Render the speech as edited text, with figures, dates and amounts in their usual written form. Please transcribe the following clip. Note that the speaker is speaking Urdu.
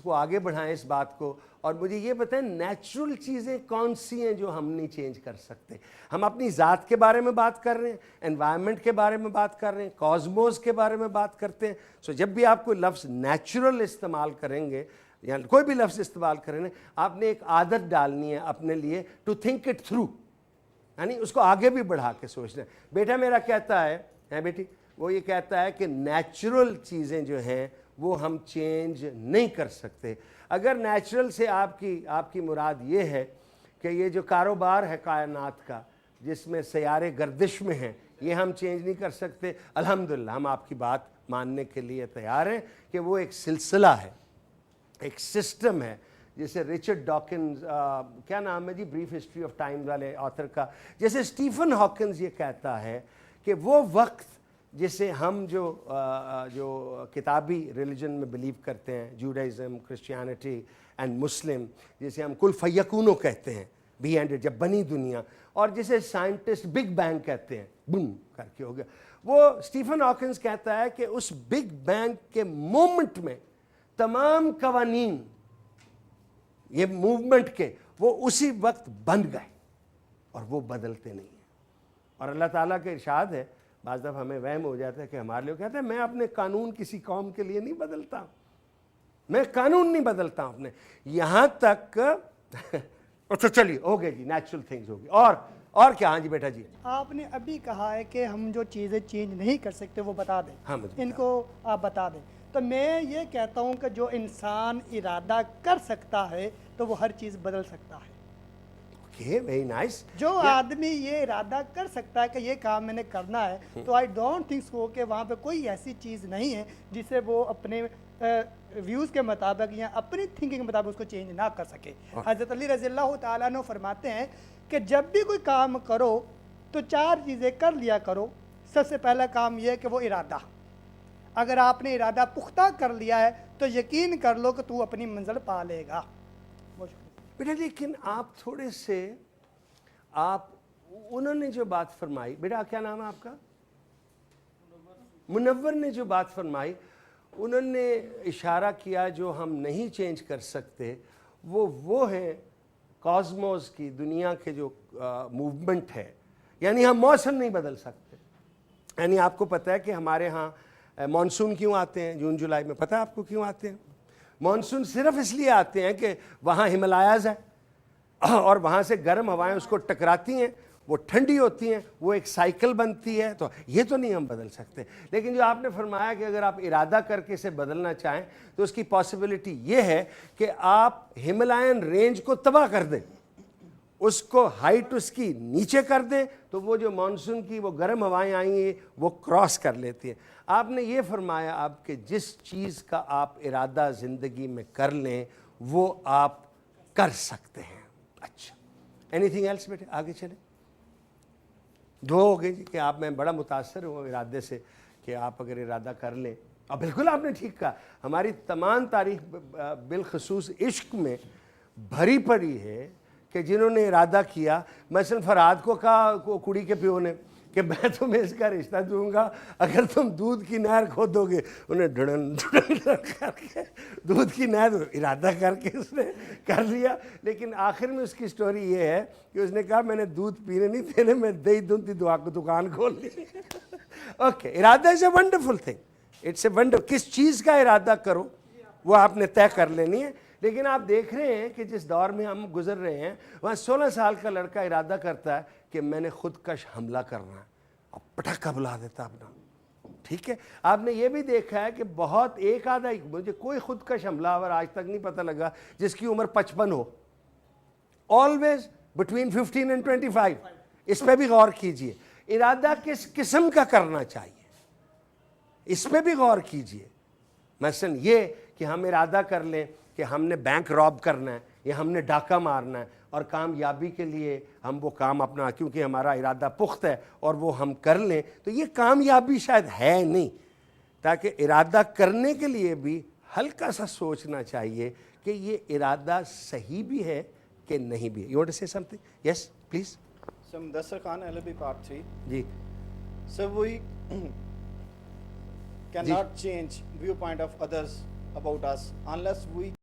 کو آگے بڑھائیں اس بات کو. اور مجھے یہ بتائیں نیچرل چیزیں کون سی ہیں جو ہم نہیں چینج کر سکتے؟ ہم اپنی ذات کے بارے میں بات کر رہے ہیں, انوائرمنٹ کے بارے میں بات کر رہے ہیں, کازموس کے بارے میں بات کرتے ہیں. سو جب بھی آپ کوئی لفظ نیچرل استعمال کریں گے یا کوئی بھی لفظ استعمال کریں گے, آپ نے ایک عادت ڈالنی ہے اپنے لیے ٹو تھنک اٹ تھرو, یعنی اس کو آگے بھی بڑھا کے سوچنا ہے. بیٹا میرا کہتا ہے بیٹی, وہ یہ کہتا ہے کہ نیچرل چیزیں جو ہیں وہ ہم چینج نہیں کر سکتے. اگر نیچرل سے آپ کی مراد یہ ہے کہ یہ جو کاروبار ہے کائنات کا جس میں سیارے گردش میں ہیں, یہ ہم چینج نہیں کر سکتے, الحمدللہ ہم آپ کی بات ماننے کے لیے تیار ہیں کہ وہ ایک سلسلہ ہے, ایک سسٹم ہے. جیسے رچرڈ ڈاکنز, کیا نام ہے جی, بریف ہسٹری آف ٹائم والے آتھر کا, جیسے اسٹیفن ہاکنز یہ کہتا ہے کہ وہ وقت جسے ہم جو کتابی ریلیجن میں بلیو کرتے ہیں, جوڈائزم, کرسچینٹی اینڈ مسلم, جسے ہم کل فیکونو کہتے ہیں, بی اینڈ جب بنی دنیا, اور جسے سائنٹسٹ بگ بینگ کہتے ہیں, بم کر کے ہو گیا, وہ اسٹیفن ہاکنز کہتا ہے کہ اس بگ بینگ کے مومنٹ میں تمام قوانین یہ موومنٹ کے وہ اسی وقت بن گئے اور وہ بدلتے نہیں ہیں. اور اللہ تعالیٰ کا ارشاد ہے, بعض دفعہ ہمیں وہم ہو جاتا ہے کہ ہمارے لوگ کہتے ہیں میں اپنے قانون کسی قوم کے لیے نہیں بدلتا, میں قانون نہیں بدلتا ہوں اپنے, یہاں تک اچھا چلیے ہو گئے جی, نیچرل تھنگز ہوگی. اور کیا؟ ہاں جی بیٹا جی. آپ نے ابھی کہا ہے کہ ہم جو چیزیں چینج نہیں کر سکتے وہ بتا دیں, ہاں مجھے ان کو آپ بتا دیں. تو میں یہ کہتا ہوں کہ جو انسان ارادہ کر سکتا ہے تو وہ ہر چیز بدل سکتا ہے. Very nice. جو آدمی یہ ارادہ کر سکتا ہے کہ یہ کام میں نے کرنا ہے, تو آئی ڈونٹ تھنک سو کہ وہاں پہ کوئی ایسی چیز نہیں ہے جسے وہ اپنے ویوز کے مطابق یا اپنی تھنکنگ کے مطابق اس کو چینج نہ کر سکے. حضرت علی رضی اللہ تعالیٰ عنہ فرماتے ہیں کہ جب بھی کوئی کام کرو تو 4 چیزیں کر لیا کرو. سب سے پہلا کام یہ ہے کہ وہ ارادہ, اگر آپ نے ارادہ پختہ کر لیا ہے تو یقین کر لو کہ تو اپنی منزل پا لے گا. بیٹا لیکن آپ تھوڑے سے انہوں نے جو بات فرمائی, بیٹا کیا نام ہے آپ کا؟ منور نے جو بات فرمائی, انہوں نے اشارہ کیا جو ہم نہیں چینج کر سکتے وہ ہے کازموس کی, دنیا کے جو موومنٹ ہے. یعنی ہم موسم نہیں بدل سکتے. یعنی آپ کو پتہ ہے کہ ہمارے ہاں مانسون کیوں آتے ہیں جون جولائی میں؟ پتہ ہے آپ کو کیوں آتے ہیں؟ مانسون صرف اس لیے آتے ہیں کہ وہاں ہمالیاز ہے اور وہاں سے گرم ہوائیں اس کو ٹکراتی ہیں, وہ ٹھنڈی ہوتی ہیں, وہ ایک سائیکل بنتی ہے. تو یہ تو نہیں ہم بدل سکتے. لیکن جو آپ نے فرمایا کہ اگر آپ ارادہ کر کے اسے بدلنا چاہیں تو اس کی پاسبلٹی یہ ہے کہ آپ ہمالین رینج کو تباہ کر دیں, اس کو ہائٹ اس کی نیچے کر دیں, تو وہ جو مانسون کی وہ گرم ہوائیں آئیں ہیں وہ کراس کر لیتی ہیں. آپ نے یہ فرمایا آپ کہ جس چیز کا آپ ارادہ زندگی میں کر لیں وہ آپ کر سکتے ہیں. اچھا, اینی تھنگ ایلس بیٹے؟ آگے چلیں. 2 ہو گئے جی کہ آپ, میں بڑا متاثر ہوں ارادے سے کہ آپ اگر ارادہ کر لیں. اور بالکل آپ نے ٹھیک کہا, ہماری تمام تاریخ بالخصوص عشق میں بھری پڑی ہے کہ جنہوں نے ارادہ کیا, مثلا فرہاد کو کہا کڑی کے پیو نے کہ میں تمہیں اس کا رشتہ دوں گا اگر تم دودھ کی نہر کھودو گے. انہیں ڈھڑن کر کے دودھ کی نہر ارادہ کر کے اس نے کر لیا. لیکن آخر میں اس کی سٹوری یہ ہے کہ اس نے کہا میں نے دودھ پینے نہیں دینے, میں دہی دھنتی دعا کو دکان کھول لی. اوکے, ارادہ is a wonderful thing, it's a wonder. کس چیز کا ارادہ کرو وہ آپ نے طے کر لینی ہے. لیکن آپ دیکھ رہے ہیں کہ جس دور میں ہم گزر رہے ہیں وہاں 16 سال کا لڑکا ارادہ کرتا ہے کہ میں نے خودکش حملہ کرنا ہے, اور پٹاخہ بلا دیتا اپنا. ٹھیک ہے, آپ نے یہ بھی دیکھا ہے کہ بہت ایک آدھا, مجھے کوئی خودکش حملہ آور آج تک نہیں پتہ لگا جس کی عمر 55 ہو. Always between 15 and 25. اس پہ بھی غور کیجئے, ارادہ کس قسم کا کرنا چاہیے, اس پہ بھی غور کیجئے. مثلا یہ کہ ہم ارادہ کر لیں کہ ہم نے بینک راب کرنا ہے یا ہم نے ڈاکہ مارنا ہے, اور کامیابی کے لیے ہم وہ کام اپنا, کیونکہ ہمارا ارادہ پخت ہے اور وہ ہم کر لیں, تو یہ کامیابی شاید ہے نہیں. تاکہ ارادہ کرنے کے لیے بھی ہلکا سا سوچنا چاہیے کہ یہ ارادہ صحیح بھی ہے کہ نہیں بھی ہے. You want to say something? Yes please. Mudassir Khan LLB Part 3. جی. So we cannot change viewpoint of others about us unless we